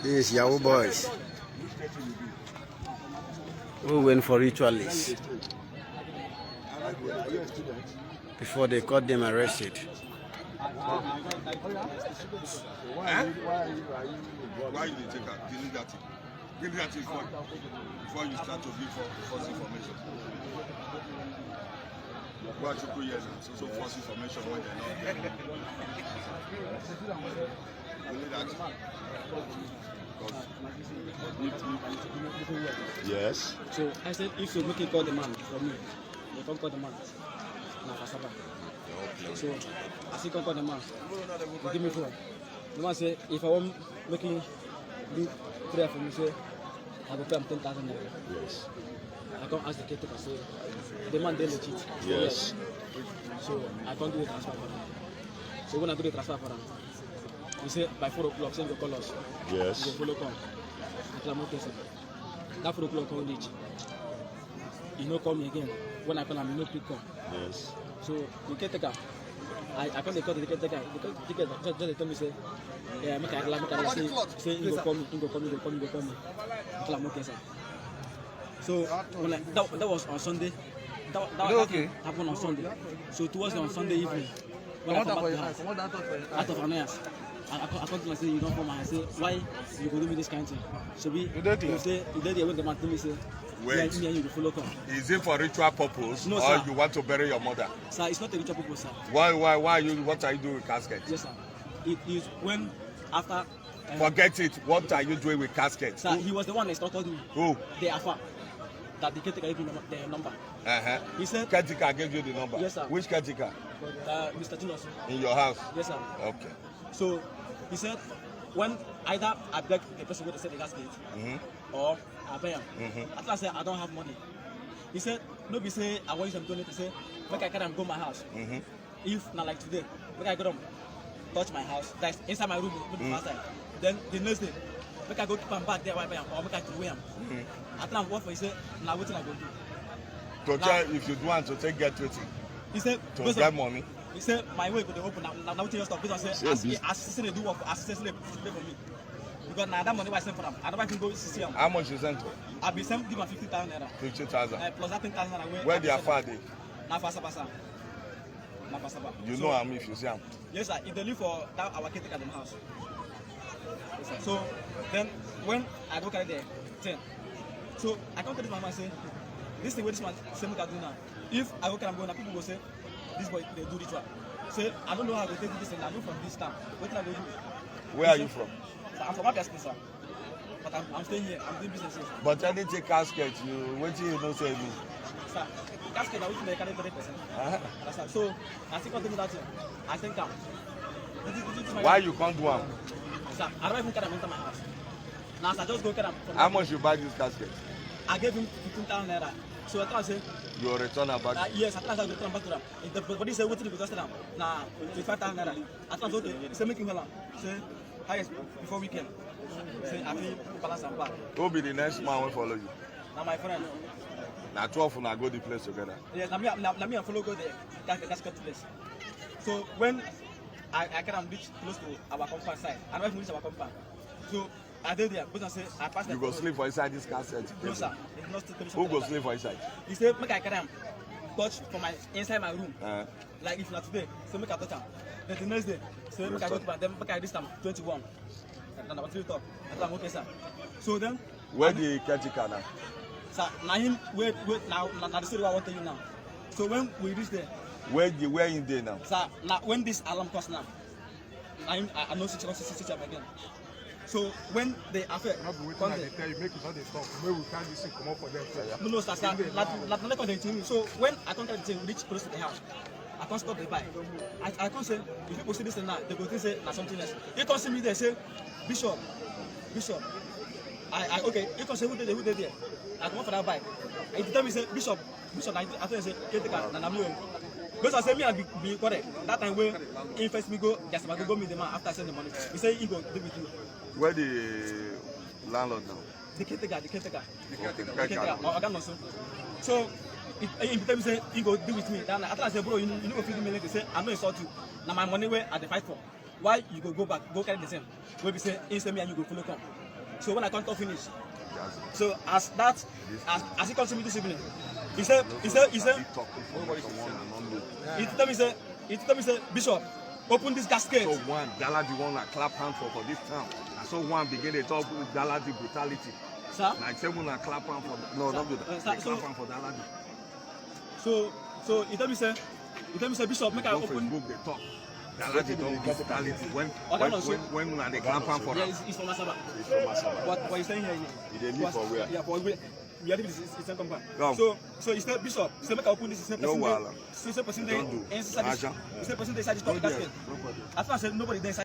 These Yahoo boys who went for ritualists before they caught them arrested. Why you take delete that thing? Give that thing before you start to give false information. Why you put here so false information when they're not getting? Delete that thing. Yes. So I said, if you make it call the man for me, you can't call the man. So I still can't call the man. You give me phone. The man say, if I want making do prayer for me, say I will pay him 10,000 naira. Yes. I can't ask the caretaker, say the man they legit. Yes. So I can't do the transfer for him. So when I do the transfer for him, he say by 4 o'clock, send your call us. Yes. You go follow come. I tell him okay, sir. That 4 o'clock come reach. He no call me again. When I call him, he no pick come. Yes. So the caretaker, I can't call the caretaker. The caretaker just tell me say, yeah, make I say you go call me, you go call me. I tell him okay, sir. So when that was on Sunday. That happened on Sunday. So towards on Sunday evening, when I come back to the house, out of annoyance, I come to him and say, you don't come and I say, why you go do me this kind of thing? So you say, you did when the man tell me say, wait, me and you follow come. Is it for ritual purpose, no, or sir, you want to bury your mother? Sir, it's not a ritual purpose, sir. Why what are you doing with casket? Yes, sir. It is when after. Forget it. What are you doing with casket? Sir, he was the one that instructed me. Who? The Afa. That the caretaker gave me the number. He said. Caretaker gave you the number. Yes, sir. Which caretaker? Mr. Tinos. In your house? Yes, sir. Okay. So he said, when either I beg the person to set the casket, or I pay him. At last I said, I don't have money. He said, no, be say I want you to donate. He said, make I can go my house. If not like today, make I go them touch my house. That's inside my room, outside. Then the next day, make I go keep him back there, or make I throw him. At last, what for? He said, now what I go do? To tell if you want to take get waiting. He said, to get money. He said, my way could open now. Now what you stop? Because I said, assistant they do work, assistant they pay for me. Because now that money I sent for them, I don't even go see them. How much you sent for? I be sent give 50,000 naira. 50,000. Plus that 10,000 naira. Where they are far they? Na Fasaba. You know him if you see him. Yes, sir. If they live for that our caretaker at the house. Yes, so then when I go carry the 10, so I come to this man and say, this thing where this man say me can do now. If I go carry am go now, people go say, this boy they do ritual. Say I don't know how to take this thing. I do from this town. What can I go do? Where are you from? So I'm from Abia, sir. But I'm staying here. I'm doing business here. But I didn't take casket. What do you know say me? Sir, casket I wish me carry 30%. So I still continue that thing. I think why you can't do one? Sir, I don't even carry him into my house. Now, sir, just go carry him. How much you buy this casket? I gave him 15,000 naira. So I thought I said, you return her back? Yes, I thought I return back to them. The body said, what did you go to them? Now, 25,000 naira. I thought okay. Say, make him along. Say, highest before weekend. Say, I feel balance and back. Who will be the next man will follow you? Now, my friend. Now, 12 when I go the place together. Yes, now me and follow go the casket place. So when I can reach close to our compound side, I don't reach our compound. So I did there, but I say I passed. You go sleep for inside this cassette? No, sir. Who go sleep for inside? He said, make I carry him touch for my inside my room. Like if not today, so make I touch him. Then the next day, so make I go to them, make I this time 21. number 3 talk. I am okay, sir. So then, Where the caretaker now? sir, now him wait now the story I want to tell you now. So when we reach there, Where in there now? sir, now when this alarm comes now, I know situation again. So when the affair come there, tell you, make it not a stop. Maybe we can't listen, come up for them. no, sir, so when I come to the thing, reach close to the house, I can't stop the bike. I can't say, if people see this thing now, they go think say na something else. You can't see me there, say, Bishop. I okay, you can say who they there. I come for that bike. And you tell me say, Bishop, I tell you say, caretaker, and I'm doing. Because I say me and be correct. That time when he first me go, just go meet the man after I send the money. He say he go do with you. Where the landlord now? The caretaker. I got no son. So he tell me say he go deal with me. Then after I say, bro, you know go feed me later. Say I know insult you. Now my money where at the fight for. Why you go back, go carry the same? Where we say he say me and you go follow come. So when I can't finish. So as he comes to me this evening, he said. He tell me say, Bishop, open this gasket. So one, Daladi one like clap hand for this town. I saw one begin to talk with Daladi brutality. Sir? Like say one clap hand for no, don't do that. Clap hand for Daladi. So he tell me say, Bishop, make I On open. Facebook they talk. Daladi don't brutality. When they clap hand for Yeah, us. it's from Asaba. It's from Asaba. What you saying here? He dey live for where? Yeah, for where? We are living in the same compound. Come. So he said, Bishop, he said, make I open this. He said, No wahala. person Don't do. inside this. Aja. He said, person inside this Don't gasket. do. After I said, nobody there inside.